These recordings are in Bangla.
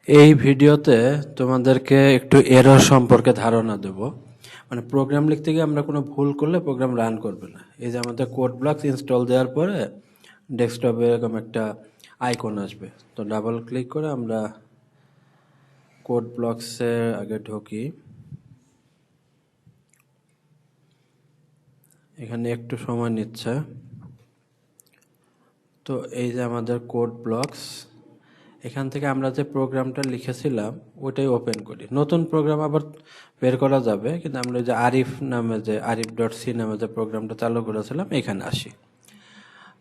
এই ভিডিওতে তোমাদেরকে একটু এরর সম্পর্কে ধারণা দেব। মানে প্রোগ্রাম লিখতে গিয়ে আমরা কোনো ভুল করলে প্রোগ্রাম রান করবে না। এই যে আমাদের কোড ব্লকস ইনস্টল দেওয়ার পরে ডেস্কটপে এরকম একটা আইকন আসবে, তো ডাবল ক্লিক করে আমরা কোড ব্লকসে আগে ঢুকি। এখানে একটু সময় নিচ্ছে। তো এই যে আমাদের কোড ব্লকস, এখান থেকে আমরা যে প্রোগ্রামটা লিখেছিলাম ওইটাই ওপেন করি। নতুন প্রোগ্রাম আবার বের করা যাবে, কিন্তু আমরা যে আরিফ নামে যে arif.c নামে যে প্রোগ্রামটা চালু করেছিলাম এখানে আসি।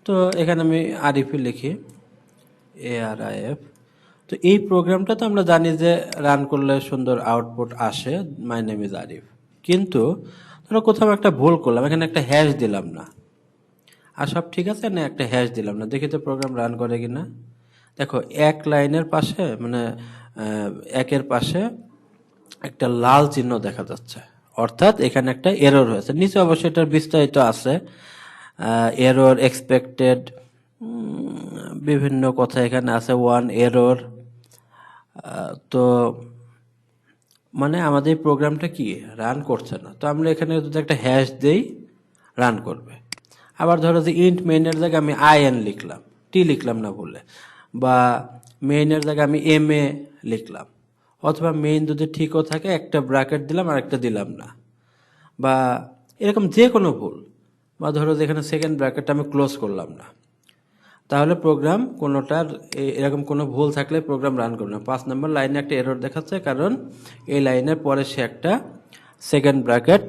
তো এখানে আমি আরিফই লিখি, ARIF। তো এই প্রোগ্রামটা তো আমরা জানি যে রান করলে সুন্দর আউটপুট আসে, মাই নেম ইজ আরিফ। কিন্তু ধরো কোথাও একটা ভুল করলাম, এখানে একটা হ্যাশ দিলাম না, আর সব ঠিক আছে না, একটা হ্যাশ দিলাম না, দেখি তো প্রোগ্রাম রান করে কিনা। দেখো এক লাইনের পাশে মানে একের পাশে একটা লাল চিহ্ন দেখা যাচ্ছে, অর্থাৎ এখানে একটা এরর হয়েছে। নিচে অবশ্যই এটার বিস্তারিত আছে, এরর এক্সপেক্টেড, বিভিন্ন কথা এখানে আছে, ওয়ান এরর। তো মানে আমাদের এই প্রোগ্রামটা কি রান করছে না। তো আমরা এখানে যদি একটা হ্যাশ দেই রান করবে। আবার ধরো যে ইন্ট মেইনের জায়গায় আমি IN লিখলাম, টি লিখলাম না ভুলে, বা মেইনের জায়গায় আমি MA লিখলাম, অথবা মেইন যদি ঠিকও থাকে একটা ব্র্যাকেট দিলাম আর একটা দিলাম না, বা এরকম যে কোনো ভুল, বা ধরো যেখানে সেকেন্ড ব্র্যাকেটটা আমি ক্লোজ করলাম না, তাহলে প্রোগ্রাম কোনোটার এরকম কোনো ভুল থাকলে প্রোগ্রাম রান করবে না। 5 নম্বর লাইনে একটা এরর দেখাচ্ছে, কারণ এই লাইনের পরে সে একটা সেকেন্ড ব্র্যাকেট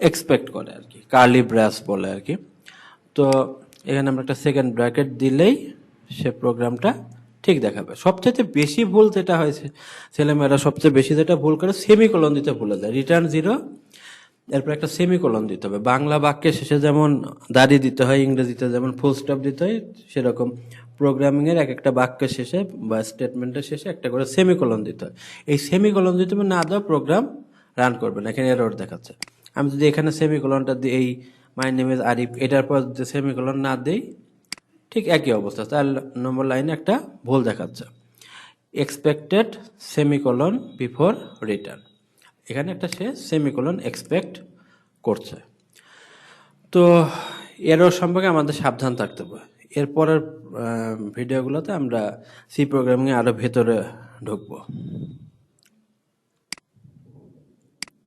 এক্সপেক্ট করে আর কি, কার্লি ব্রাস বলে আর কি। তো এখানে আমরা একটা সেকেন্ড ব্র্যাকেট দিলেই সে প্রোগ্রামটা ঠিক দেখাবে। সবচেয়ে বেশি ভুল যেটা হয়েছে, ছেলেমেয়েরা সবচেয়ে বেশি যেটা ভুল করে সেমিকোলন দিতে ভুলে যায়। রিটার্ন 0, এরপর একটা সেমিকোলন দিতে হবে। বাংলা বাক্যের শেষে যেমন দাড়ি দিতে হয়, ইংরেজিতে যেমন ফুল স্টপ দিতে হয়, সেরকম প্রোগ্রামিংয়ের এক একটা বাক্যের শেষে বা স্টেটমেন্টের শেষে একটা করে সেমিকোলন দিতে হয়। এই সেমিকোলন যদি তুমি না দাও প্রোগ্রাম রান করবে না, এখানে এরর দেখাচ্ছে। আমি যদি এখানে সেমিকোলনটা দিই, এই মাই নেম ইজ আরিফ, এটার পর যে সেমিকোলন না দেই, ঠিক একই অবস্থা। 4 নম্বর লাইনে একটা ভুল দেখাচ্ছে, এক্সপেক্টেড সেমিকোলন বিফোর রিটার্ন। এখানে একটা সে সেমিকোলন এক্সপেক্ট করছে। তো এরর সম্পর্কে আমাদের সাবধান থাকতে হবে। এরপরের ভিডিওগুলোতে আমরা সি প্রোগ্রামিংয়ে আরও ভেতরে ঢুকবো।